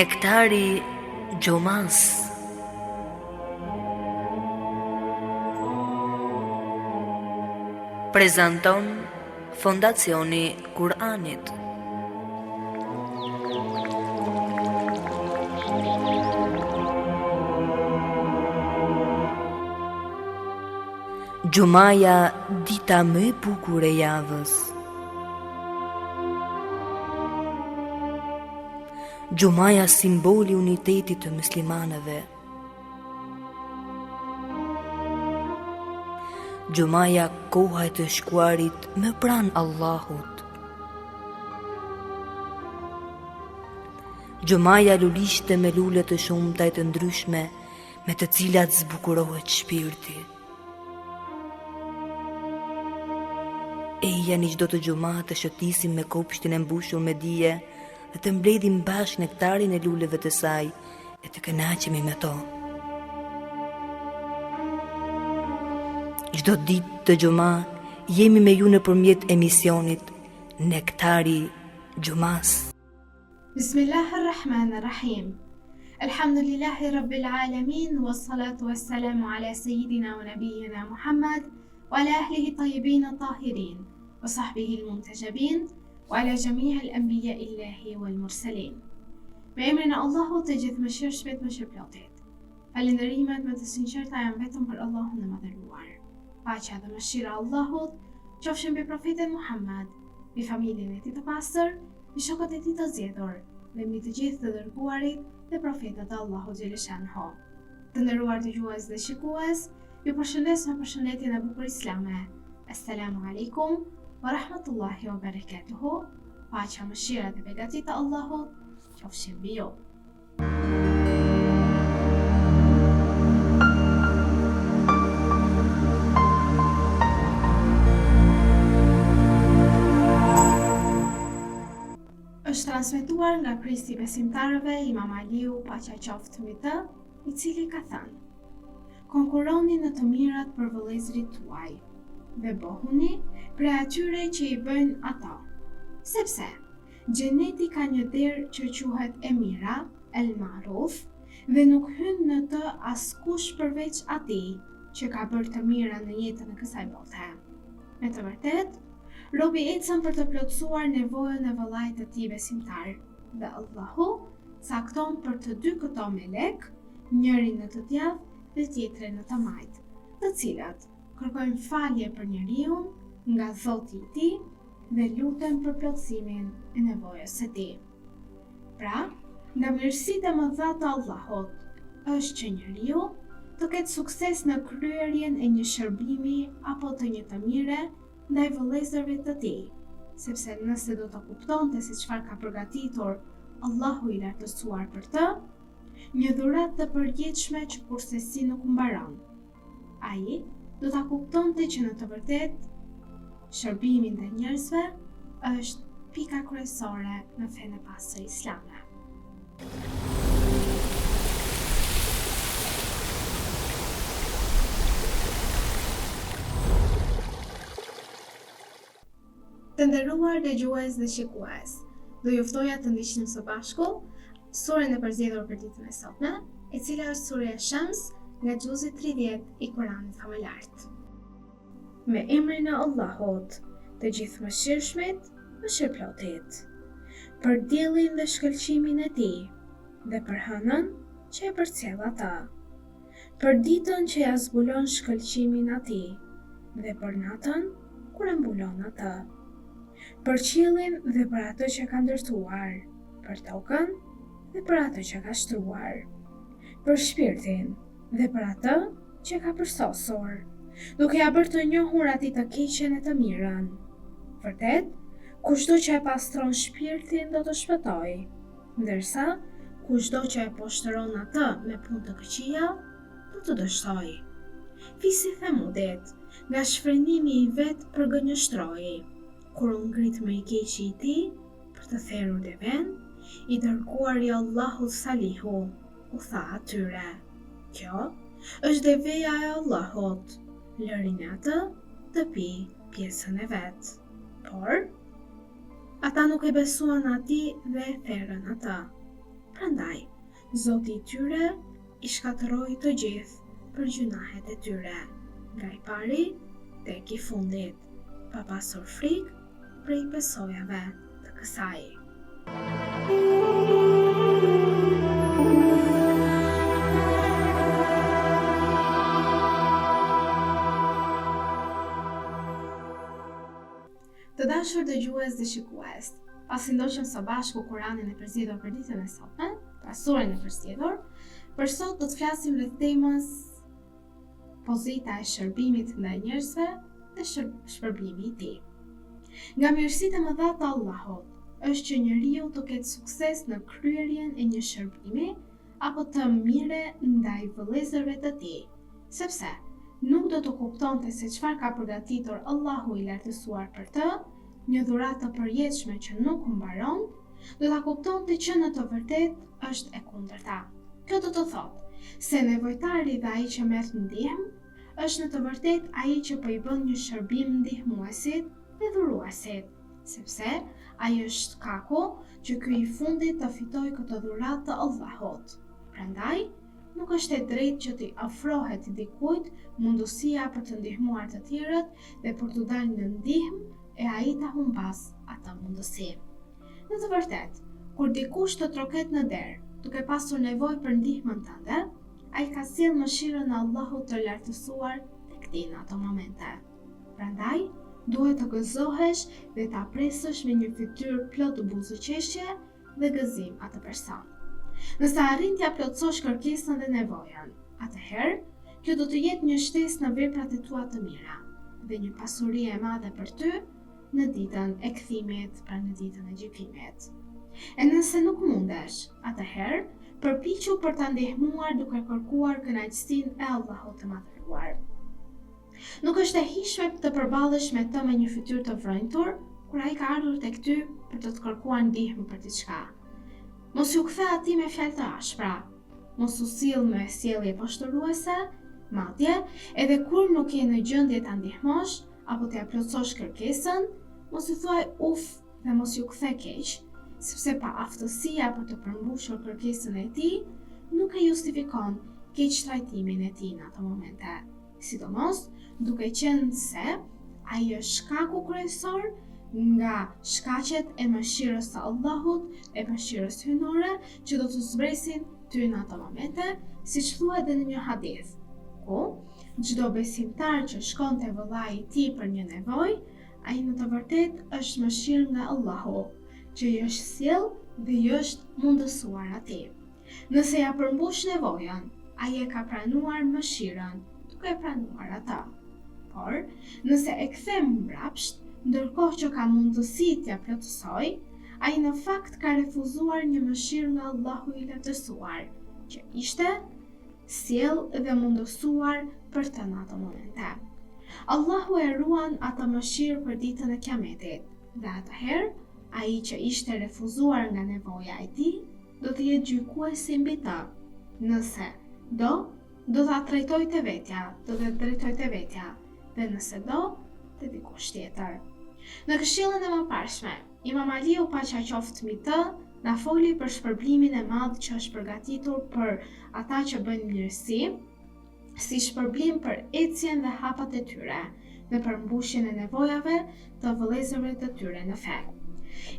Nektari Gjumas. Prezanton Fondacioni Kur'anit. Gjumaja, dita më e bukur e javës. Gjumaja, simboli unitetit të muslimanëve. Gjumaja, koha e të shkuarit më pranë Allahut. Gjumaja, lulishte me lule të shumta e të ndryshme, me të cilat zbukurohet shpirti. Eja një çdo të gjuma të shëtisim me kopshtin e mbushur me dije dhe të mbledhim bashkë nektarin e luleve të saj e të kënaqemi me to. Çdo ditë të gjuma jemi me ju nëpërmjet emisionit Nektari Gjumas. Bismillahirrahmanirrahim. Alhamdulillahi Rabbil Alamin, wassalatu wassalamu ala Sayyidina wa Nabiyyina Muhammad wa ala ahlihi tayyibin tahirin wa sahbihi al-muntajabin wa ala jami' al-anbiya illahi wal mursalin. Me emrin e Allahut të gjithëmëshirshmit më shpërplotit. Falënderimet më të sinqerta janë vetëm për Allahun e madhëruar. Paqja dhe mëshira e Allahut qofshin mbi profetin Muhammad, mbi familjen e tij të pastër, mbi shokët e tij të zgjedhur dhe mbi të gjithë të dërguarit dhe profetët e Allahut xhaleshanhu. Të nderuar dëgjues dhe shikues, ju përshëndes me përshëndetjen e bukur islame. Assalamu alaikum wa rahmatullahi wa barakatuhu. Paqja, mëshira dhe begatit e Allahut qofshin mbi ju. Është transmetuar nga prisi besimtarëve Imam Aliu, paqja qoftë mbi të, i cili ka thënë: konkuroni në të mirat për vëllezërit tuaj dhe bëhuni prej atyre që i bëjnë ato, sepse xheneti ka një derë që quhet e mira, el maruf, dhe nuk hyn në të askush përveç atij që ka bërë të mira në jetën e kësaj bote. Me të vërtetë, robi ecën për të plotësuar nevojën e vëllait të tij besimtar, dhe Allahu cakton për të dy këto melek, njërin në të djathtë dhe tjetrin në të majtë, të cilat kërkojnë falje për njeriu nga Zoti i tij dhe luten për plotësimin e nevojës së tij. Pra, nga mirësitë e mëdha të Allahut është që njeriu të ketë sukses në kryerjen e një shërbimi apo të një të mire ndaj vëllezërve të tij, sepse nëse do të kuptonte se çfarë ka përgatitur Allahu i lartësuar për të, një dhuratë të përjetshme që kurse si nuk mbaron, ai do ta kuptonte që në të vërtetë shërbimi ndaj njerëzve është pika kryesore në fenë e pastër islame. Të nderuar dëgjues dhe shikues, do ju ftoja të ndiqnim së bashku surën e përzgjedhur për ditën e sotme, e cila është surja Shams nga xuzi 30 i Kuranit famëlart. Me emrin e Allahut, të gjithëmëshirshmit, mëshirëplotit, për diellin dhe shkëlqimin e tij, dhe për hënën që e përcjell ata, për ditën që ja zbulon shkëlqimin atij, dhe për natën kur e mbulon atë, për qiellin dhe për atë që ka ndërtuar, për tokën dhe për atë që ka shtruar, për shpirtin dhe për atë që ka përsosur, duke ja bërë të njohur atij të keqen e të mirën. Vërtet, kushdo që e pastron shpirtin do të shpëtojë, ndërsa kushdo që e poshtëron atë me punë të këqija do të dështojë. Fisi Themudit, nga shfrenimi i vet përgënjështroi, kur u ngrit me i keqi i tij për të therrur deven, i dërguari Allahut Salihu u tha atyre: kjo është deveja e Allahut, lërini atë të pi pjesën e vet. Por ata nuk e besuan atij dhe e therrën atë. Prandaj, Zoti i tyre i shkatërroi të gjithë për gjunahet e tyre, nga i pari tek i fundit, pa pasur frikë prej pasojave të kësaj. Të dashur dëgjues dhe shikues, pasi ndoqëm së bashku Kur'anin e përzgjedhur për ditën e sotme, pra surën e përzgjedhur, për sot do të flasim rreth temës pozita e shërbimit ndaj njerëzve dhe shpërblimi i tij. Nga mirësitë e mëdha të Allahut është që njeriu të ketë sukses në kryerjen e një shërbimi apo të mire ndaj vëllezërve të tij, sepse nuk do të kuptonte se çfarë ka përgatitur Allahu i lartësuar për të, një dhuratë të përjetshme që nuk mbaron, do ta kuptonte që në të vërtetë është e kundërta. Kjo do të thotë se nevojtari dhe ai që merr ndihmë është në të vërtetë ai që po i bën një shërbim ndihmuesit dhe dhuruesit, sepse ai është shkaku që ky i fundit të fitojë këtë dhuratë të Allahut. Prandaj, nuk është e drejtë që t'i ofrohet dikujt mundësia për të ndihmuar të tjerët dhe për t'u dalë në ndihmë e ai ta humbas atë mundësi. Në të vërtetë, kur dikush të troket në derë, duke pasur nevojë për ndihmën tënde, ai ka sjellë mëshirën e Allahut të lartësuar tek ti në ato momente. Prandaj, duhet të gëzohesh dhe ta presësh me një fytyrë plot buzëqeshje dhe gëzim atë person. Nëse arrin t'ja plotësosh kërkesën dhe nevojën, atëherë kjo do të jetë një shtesë në veprat e tua të mira dhe një pasuri e madhe për ty në ditën e kthimit, pra në ditën e gjykimit. E nëse nuk mundesh, atëherë përpiqu për ta ndihmuar duke kërkuar kënaqësinë e Allahut të Madhëruar. Nuk është e hishme të përballesh me të me një fytyrë të vrëntur kur ai ka ardhur tek ty për të kërkuar ndihmë për diçka. Mos ju kthe atij me fjalë të ashpra, mos u sill me sjellje poshtëruese, madje edhe kur nuk je në gjendje ta ndihmosh apo t'ia plotësosh kërkesën, mos u thuaj uf dhe mos ju kthe keq, sepse pa aftësia për të përmbushur kërkesën e tij nuk e justifikon keq trajtimin e tij në ato momente, sidomos duke qenë se ai është shkaku kryesor nga shkaqet e mëshirës së Allahut e mëshirës hyjnore që do të zbresin ty në ato momente, siç thuhet edhe në një hadith, ku çdo besimtar që shkon te vëllai i tij për një nevojë, ai në të vërtetë është mëshirë nga Allahu, që i është sjell dhe i është mundësuar atij. Nëse ja përmbush nevojën, ai e ka pranuar mëshirën, duke pranuar atë. Por, nëse e kthem mbrapsht, ndërkohë që ka mundësi t'ja plotësoj, ai në fakt ka refuzuar një mëshirë nga Allahu i lartësuar, që ishte sjell dhe mundësuar për të në ato momente. Allahu e ruan atë mëshirë për ditën e Kiametit, dhe atëherë ai që ishte refuzuar nga nevoja e tij do të jetë gjykuesi mbi të. Nëse do ta trajtojë te vetja, do të drejtojë te vetja, dhe nëse do, te dikush tjetër. Në këshillën e mëparshme, Imam Aliu paqja qoftë mbi të, na foli për shpërblimin e madh që është përgatitur për ata që bëjnë mirësi, si shpërblim për ecjen dhe hapat e tyre dhe për mbushjen e nevojave të vëllezërve të tyre në fe.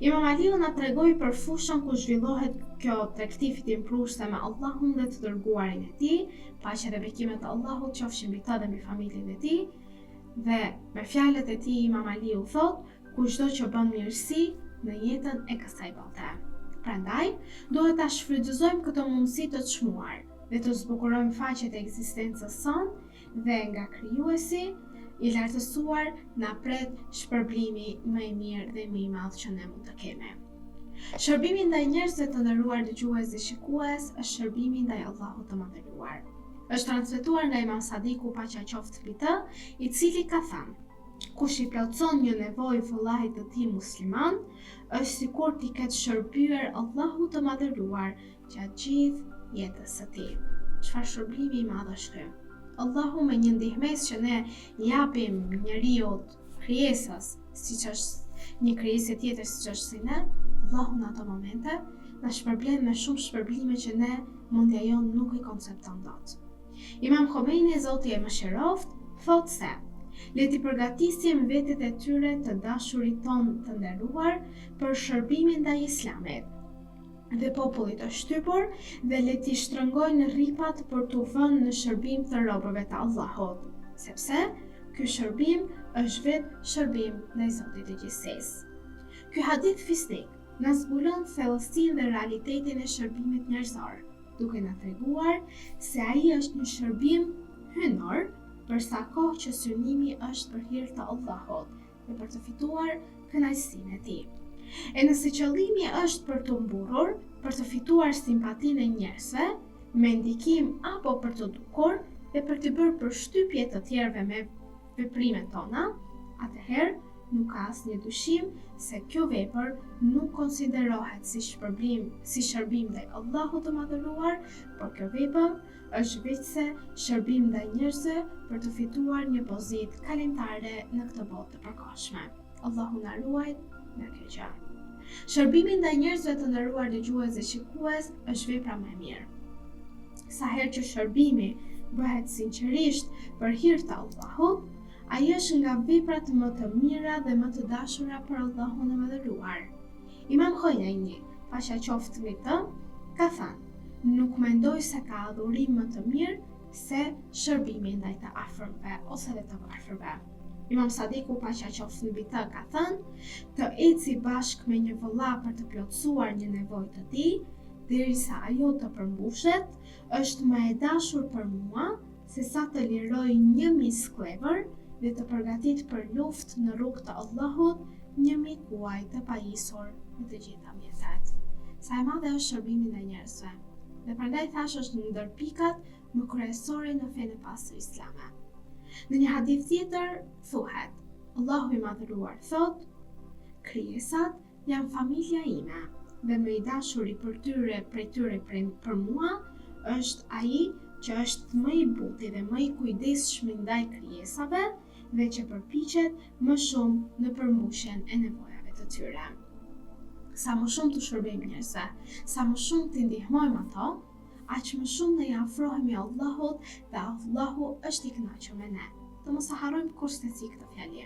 Imam Aliu na tregoi për fushën ku zhvillohet kjo tregti fitimprurse me Allahun dhe të dërguarin e tij, paqja dhe bekimet e Allahut qofshin mbi të dhe mbi familjen e tij. Dhe me fjalët e tij Imam Aliu thot, kushdo që bën mirësi në jetën e kësaj bote. Prandaj, duhet ta shfrytëzojmë këtë mundësi të çmuar dhe të zbukurojmë faqet e ekzistencës sonë dhe nga krijuesi i lartësuar na pret shpërblimi më i mirë dhe më i madh që ne mund të kemi. Shërbimi ndaj njerëzve të nderuar dëgjues dhe shikues është shërbimi ndaj Allahut të Madhëruar. Është transmetuar nga Imam Sadiku paqja qoftë mbi të, i cili ka thënë: kush i plotson një nevojë vëllait të tij musliman, është sikur t'i ketë shërbyer Allahut të Madhëruar gjatë gjithë jetës së tij. Çfarë shërbimi i madh është ky? Allahu me një ndihmes që ne japim njeriu krijesës, siç është një krijesë tjetër siç është si ne, Allahu në ato momente na shpërblen me shumë shpërblime që ne mendja jonë nuk i koncepton dot. Imam Khomeini, Zoti e mëshiroft, thot se le t'i përgatisim vetët e tyre të dashurit ton të nderuar për shërbimin ndaj Islamit dhe popullit të shtypur dhe le t'i shtrëngojnë rripat për t'u vënë në shërbim të robërve të Allahut, sepse ky shërbim është vetë shërbim ndaj Zotit të gjithësisë. Ky hadith fisnik na zbulon thellësinë dhe realitetin e shërbimit njerëzor, duke na treguar se ai është një shërbim hynor për sa kohë që synimi është për hir të Allahut dhe për të fituar kënaqësinë e tij. E nëse qëllimi është për të mburur, për të fituar simpatinë e njerëzve, me ndikim apo për të dukur dhe për të bërë përshtypje të tjerëve me veprimet tona, atëherë nuk ka asnjë dyshim se kjo vepër nuk konsiderohet si shërbim ndaj Allahut të Madhëruar, por kjo vepër është veçse shërbim ndaj njerëzve për të fituar një pozitë kalimtare në këtë botë të përkohshme. Allahu na ruaj nga kjo gjë. Shërbimi ndaj njerëzve të nderuar dëgjues dhe shikues është vepra më e mirë. Sa herë që shërbimi bëhet sinqerisht për hir të Allahut, ai është nga veprat më të mira dhe më të dashura për Allahun e Madhëruar. Imam Khomeini, paqja qoftë mbi të, ka thënë: "Nuk mendoj se ka adhurim më të mirë se shërbimi ndaj të afërmve ose dhe të varfërve." Imam Sadiku, paqja qoftë mbi të, ka thënë: "Të eci bashkë me një vëlla për të plotësuar një nevojë të tij, derisa ajo të përmbushet, është më e dashur për mua se sa të liroj një misklever dhe të përgatit për luftë në rrugë të Allahut një mikuaj të pajisur në të gjitha mjetet." Sa e madhe është shërbimi ndaj njerëzve, dhe prandaj thash është një ndër pikat më kryesore në fenë e pastër islame. Në një hadith tjetër thuhet: Allahu i Madhëruar thot: "Krijesat janë familja ime dhe më i dashuri prej tyre për mua është ai që është më i buti dhe më i kujdesshëm ndaj krijesave dhe që përpiqet më shumë në përmbushjen e nevojave të tyre." Sa më shumë të shërbejmë njerëzve, sa më shumë të ndihmojmë ato, aq më shumë ne i afrohemi Allahut dhe Allahu është i kënaqur me ne. Të mos e harrojmë kurrësi këtë fjalë.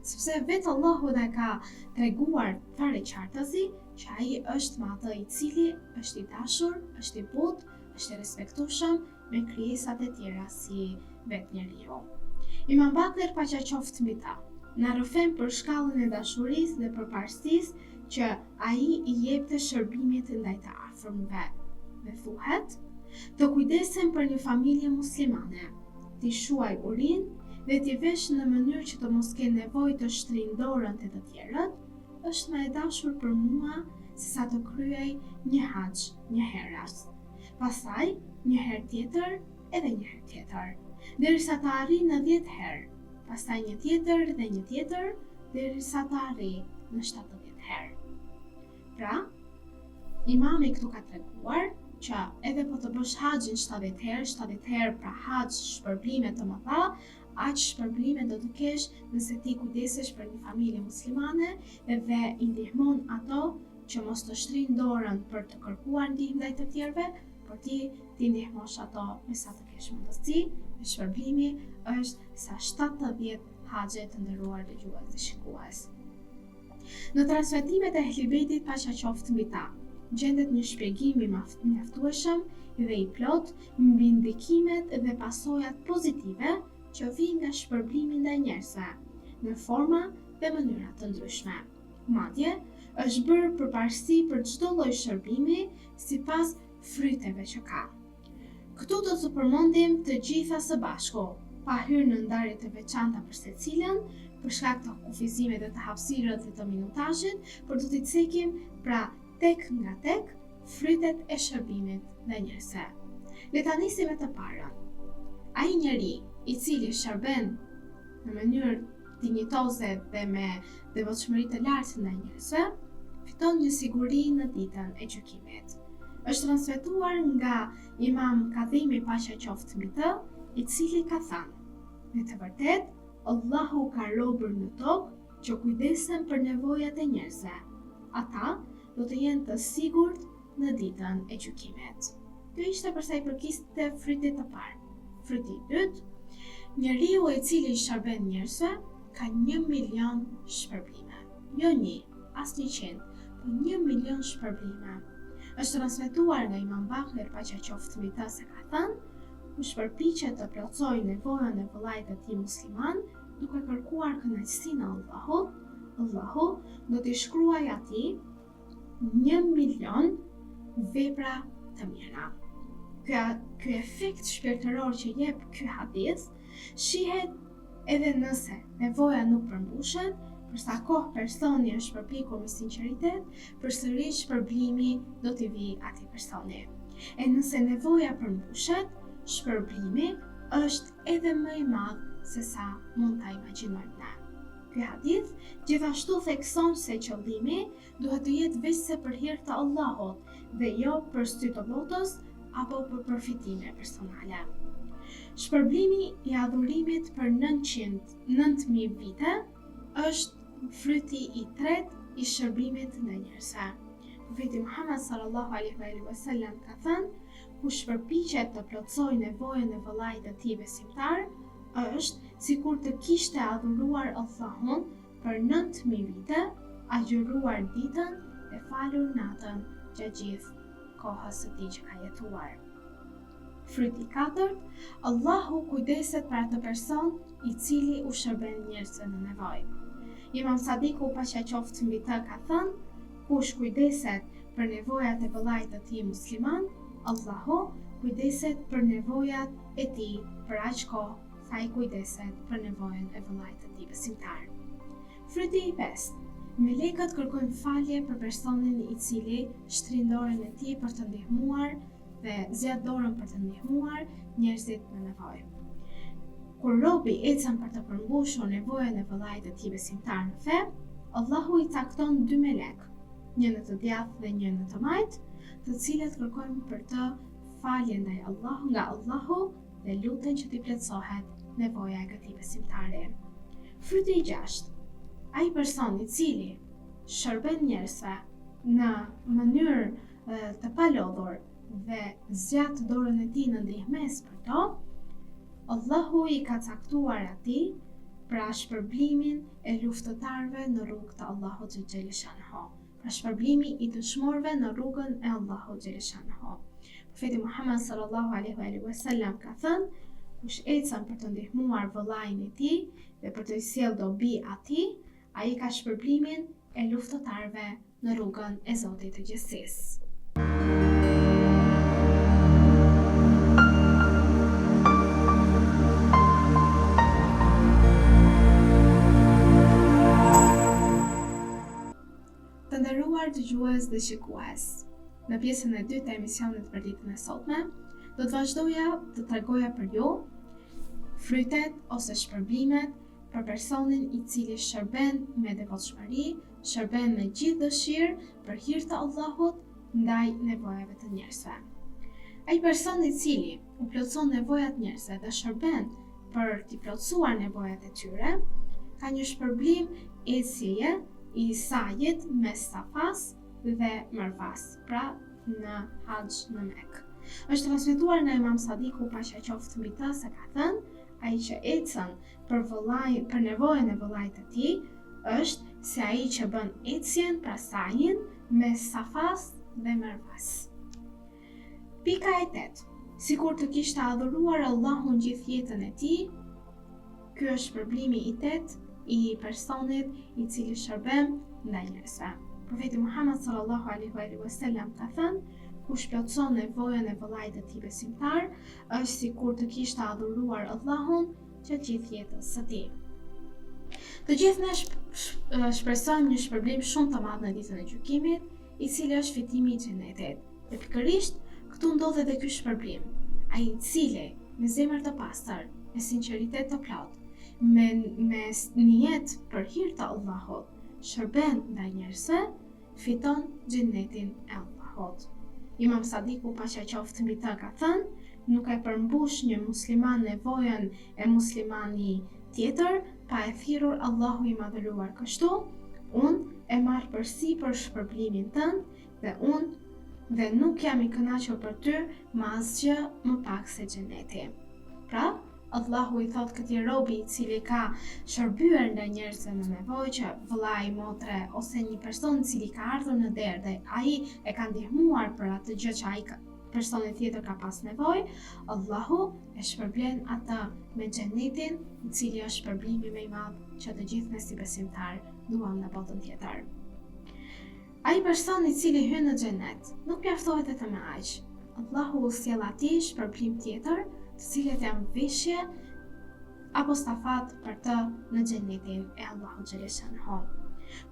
Sepse vetë Allahu na ka treguar fare qartësi që ai është me atë i cili është i dashur, është i butë, është i respektueshëm me krijesat e tjera si vetë njeriu. Imam Bakr, paqja qoftë mbi ta, na rrëfen për shkallën e dashurisë dhe përparësisë që ai i jepte shërbimit ndaj të afërmve. Dhe thuhet: "Të kujdesen për një familje muslimane, t'i shuaj urinë dhe t'i vesh në mënyrë që të mos kenë nevojë të shtrinë dorën te të tjerët, është më e dashur për mua se sa të kryej një haxh një herë. Pastaj një herë tjetër edhe një herë tjetër, derisa të arrijë në 10 herë, pastaj një tjetër dhe një tjetër, derisa të arrijë në 70 herë." Pra, imami këtu ka treguar që edhe po të bësh haxhin 70 herë pra haxh shpërblime të mëdha, aq shpërblime do të kesh nëse ti kujdesesh për një familje muslimane dhe i ndihmon ato që mos të shtrinë dorën për të kërkuar ndihmë ndaj të tjerëve, por ti ndihmosh ato me sa të kesh mundësi, dhe shpërblimi është sa 70 haxhe të nderuar dëgjues dhe shikues. Në transmetimet e Ehli Bejtit, paqja qoftë mbi ta, gjendet një shpjegim i mjaftueshëm dhe i plot mbi ndikimet dhe pasojat pozitive që vijnë nga shpërblimi ndaj njerëzve në forma dhe mënyra të ndryshme. Madje është bërë përparësi për çdo lloj shërbimi sipas fryteve që ka. Këtu do të përmendim të gjitha së bashku, pa hyrë në ndarje të veçanta për secilën, për shkak të kufizimeve dhe të hapësirës dhe të minutazhit, por do t'i cekim pra tek nga tek frytet e shërbimit ndaj njerëzve. Le ta nisim me të parën. Ai njeri i cili shërben në mënyrë dinjitoze dhe me devotshmëri të lartë ndaj njerëzve, fiton një siguri në ditën e gjykimit. Është transmetuar nga Imam Kadhimi, paqja qoftë mbi të, i cili ka thënë: "Me të vërtetë, Allahu ka robër në tokë që kujdesen për nevojat e njerëzve. Ata do të jenë të sigurt në ditën e gjykimit. Kjo ishte për sa i përkiste frytit të parë. Fryti i dytë, njeriu i cili shërben njerëzve ka 1 milion shpërblime. Jo 1, as 100, po 1 milion shpërblime. Është transmetuar nga Imam Bakri, paqja qoftë mbi të, se ka thënë: kush përpiqet të plotësojë nevojën e vëllait të tij musliman, duke kërkuar kënaqësinë e Allahut, Allahu do t'i shkruajë atij 1 milion vepra të mira. Ky efekt shpirtëror që jep ky hadith shihet edhe nëse nevoja nuk përmbushet, për sa kohë personi është përpikur me sinqeritet, përsëri shpërblimi do t'i vijë atij personi. E nëse nevoja përmbushet, shpërblimi është edhe më i madh se sa mund ta imagjinojmë ne. Ky hadith gjithashtu thekson se qëllimi duhet të jetë vetëm për hir të Allahut dhe jo për sy të botës apo për përfitime personale. Shpërblimi i adhurimit për 900.000 vite është fryti i tretë i shërbimit ndaj njerëzve. Profeti Muhammed sallallahu alaihi wasallam ka thënë: kush përpiqet të plotësojë nevojën e vëllait të tij besimtar, është sikur të kishte adhuruar Allahun për 9.000 vite, agjëruar ditën e falur natën gjatë gjithë kohës së tij që ka jetuar. Fryti i katërt, Allahu kujdeset për atë person i cili u shërben njerëzve në nevojë. Imam Sadiku, paqja qoftë mbi të, ka thënë: kush kujdeset për nevojat e vëllait të tij musliman, Allahu kujdeset për nevojat e tij për aq kohë sa i kujdeset për nevojën e vëllait të tij besimtar. Fryti i pestë, melekët kërkojnë falje për personin i cili shtrin dorën e tij për të ndihmuar dhe zgjat dorën për të ndihmuar njerëzit në nevojë. Kur robi ecën për të përmbushur nevojën e vëllait të tij besimtar në fe, Allahu i cakton 2 melek, një në të djathtë dhe një në të majtë, të cilët kërkojnë për të falje ndaj Allahu nga Allahu dhe luten që t'i plotësohet nevoja e këtij besimtari. Fryti i gjashtë, ai person i cili shërben njerëzve në mënyrë të palodhur dhe zgjat dorën e tij në ndihmës për to, Allahu i ka caktuar atij pra shpërblimin e luftëtarëve në rrugë të Allahut xheleshanhu, pra shpërblimi i dëshmorëve në rrugën e Allahut xheleshanhu. Profeti Muhammed sallallahu alaihi wasallam ka thënë: kush ecën për të ndihmuar vëllain e tij dhe për të sjellë dobi atij, ai ka shpërblimin e luftëtarëve në rrugën e Zotit të gjithësisë. Të nderuar dëgjues dhe shikues, në pjesën e dytë të emisionit për ditën e sotme, do të vazhdoja të tregoja për ju frytet ose shpërblimet për personin i cili shërben me devotshmëri, shërben me gjithë dëshirë për hir të Allahut ndaj nevojave të njerëzve. Ai person i cili u plotëson nevojat njerëzve dhe shërben për t'i plotësuar nevojat e tyre, ka një shpërblim ecjeje i sajit mes Safas dhe Marwas, pra në Haxh në Mekë. Është transmetuar nga Imam Sadiku, paqja qoftë mbi të, se ka thënë: ai që ecën për nevojën e vëllait të tij është se ai që bën ecjen pra sajin mes Safas dhe Marwas. Pika e 8. Sikur të kishte adhuruar Allahun gjithë jetën e tij, ky është shpërblimi i 8 i personit i cili shërben ndaj njerëzve. Profeti Muhammed sallallahu alaihi wasallam ka thënë: kush plotëson nevojën e vëllait të tij besimtar, është sikur të kishte adhuruar Allahun gjatë gjithë jetës së tij. Të gjithë ne shpresojmë një shpërblim shumë të madh në ditën e gjykimit, i cili është fitimi i xhenetit. Dhe pikërisht këtu ndodhet edhe ky shpërblim, ai i cili me zemër të pastër, me sinqeritet të plotë, me nijet për hir të Allahut, shërben ndaj njerëzve, fiton xhenetin e Allahut. Imam Sadiku, paqja qoftë mbi të, ka thënë: nuk e përmbush një musliman nevojën e muslimani tjetër pa e thirrur Allahu i madhëruar kështu, Unë e marr përsipër shpërblimin tënd dhe nuk jam i kënaqur për ty me asgjë më pak se xheneti. Pra, Allahu i thot këtij robi i cili ka shërbyer nga njerëzve në nevojë, që vëllai, motre ose një person i cili ka ardhur në derë dhe ai e ka ndihmuar për atë gjë që ai personi tjetër ka pas nevojë, Allahu e shpërblen atë me xhenetin, i cili është shpërblimi më i madh që të gjithë ne si besimtar duam në botën tjetër. Ai person i cili hyn në xhenet nuk mjaftohet vetëm me aq. Allahu u sjell atij shpërblim tjetër, të cilët janë veshje apo stafat për të në xhenetin e Allahu xhaleshanhu.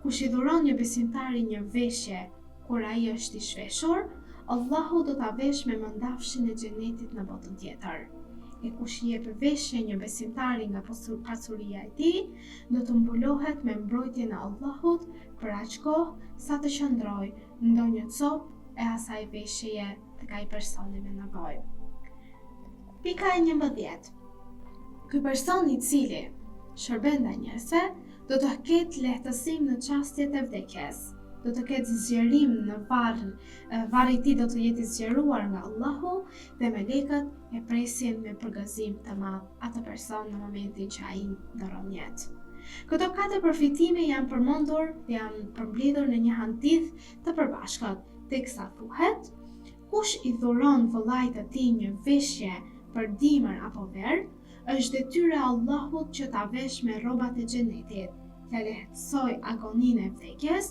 Kush i dhuron një besimtari një veshje kur ai është i shveshur, Allahu do ta vesh me mëndafshin e xhenetit në botën tjetër. E kush i jep veshje një besimtari nga pasuria e tij, do të mbulohet me mbrojtjen e Allahut për aq kohë sa të qëndrojë në ndonjë copë e asaj veshjeje tek ai personi me nevojë. Pika e 11. Ky person i cili shërben ndaj njerëzve do të ketë lehtësim në çastjet e vdekjes. Do të ketë zgjerim në varri i tij do të jetë i zgjeruar nga Allahu dhe melekët e presin me përgëzim të madh atë person në momentin që ai ndron jetë. Këto 4 përfitime janë përmendur dhe janë përmbledhur në një hadith të përbashkët, teksa thuhet: kush i dhuron vëllait të tij një veshje për dimër apo verë, është detyra e Allahut që ta vesh me rrobat e xhenetit, t'ia lehtësoj agoninë e vdekjes,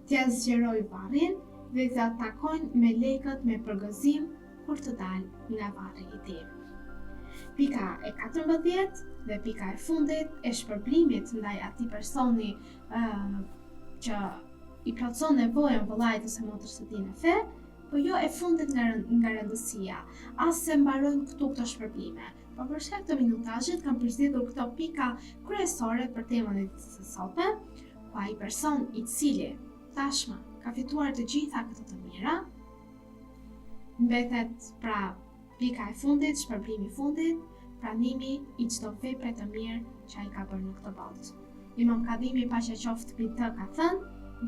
t'ia zgjeroj varrin dhe t'ia takojnë melekët me përgëzim kur të dalë nga varri i tij. Pika e 14 dhe pika e fundit e shpërblimit ndaj atij personi që i plotson nevojën vëllait ose motrës së tij në fe, po jo e fundit nga rëndësia, as se mbarojnë këto shpërblime. Por për shkak të minutazhit kam përzgjedhur këto pika kryesore për temën e ditës së sotme, ku ai person i cili tashmë ka fituar të gjitha këto të mira, mbetet pra pika e fundit, shpërblimi i fundit, pranimi i çdo vepre të mirë që ai ka bërë në këtë botë. Imam Kadimi, paqja qoftë mbi të, ka thënë: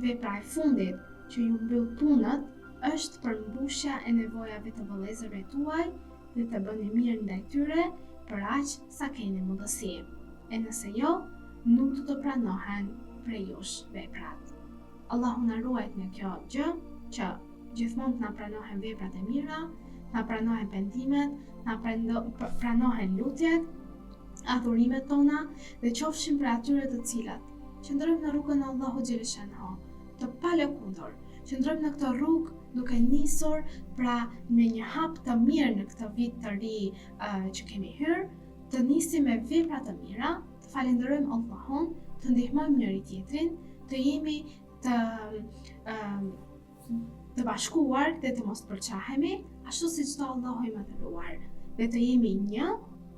vepra e fundit që ju mbyll punët është përmbushja e nevojave të vëllezërve tuaj dhe të bëni mirë ndaj tyre për aq sa keni mundësi. E nëse jo, nuk do të pranohen prej jush veprat. Allahu na ruajt nga kjo gjë, që gjithmonë të na pranohen veprat e mira, na pranohen pendimet, na pranohen lutjet, adhurimet tona dhe qofshim për atyre të cilat qëndrojmë në rrugën e Allahu xhaleshanhu, të palëkundur, qëndrojmë në këtë rrugë duke nisur pra me një hap të mirë në këtë vit të ri që kemi hyrë, të nisim me vepra të mira, të falenderojmë Allahun, të ndihmojmë njëri tjetrin, të jemi të bashkuar dhe të mos përqahemi, ashtu si çdo Allahu i mëdhëruar, dhe të jemi një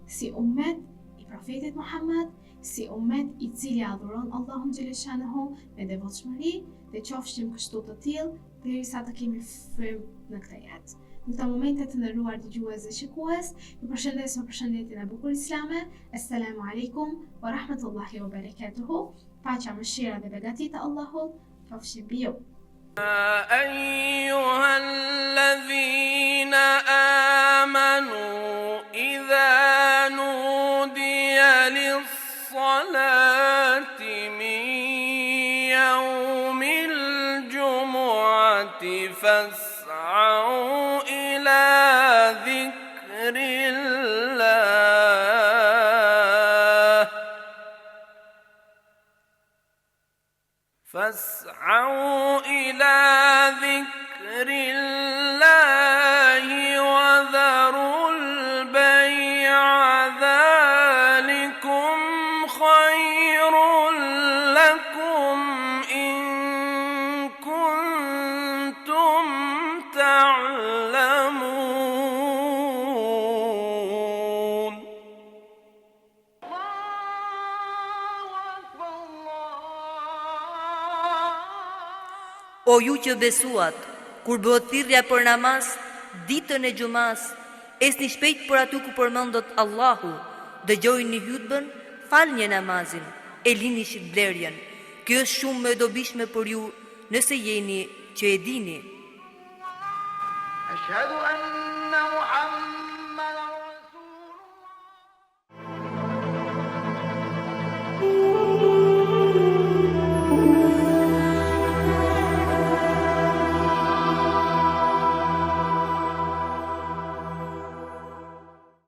si ummet i profetit Muhammed, si ummet i cili adhuron Allahun xhaleshanhu me devotshmëri, dhe qofshim kështu të tillë derisa të kemi frymë në këtë jetë. Në këto momente të nderuar dëgjues dhe shikues, ju përshëndes me përshëndetjen e bukur islame. Assalamu alaikum wa rahmatullahi wa barakatuhu. Paqja, mëshira dhe begatit e Allahut qofshin mbi ju. أيها الذين آمنوا إذا نودي للصلاة من يوم الجمعة فاسعوا إلى ذكر الله وذروا البيع ذلكم خير لكم إن كنتم تعلمون. O ju që besuat, kur bëhet thirrja për namaz, ditën e xumas, esni shpejt për aty ku përmendet Allahu, dëgjojini hutbën, falni namazin, e lini shitblerjen. Kjo është shumë më e dobishme për ju nëse jeni që e dini. أشهد أن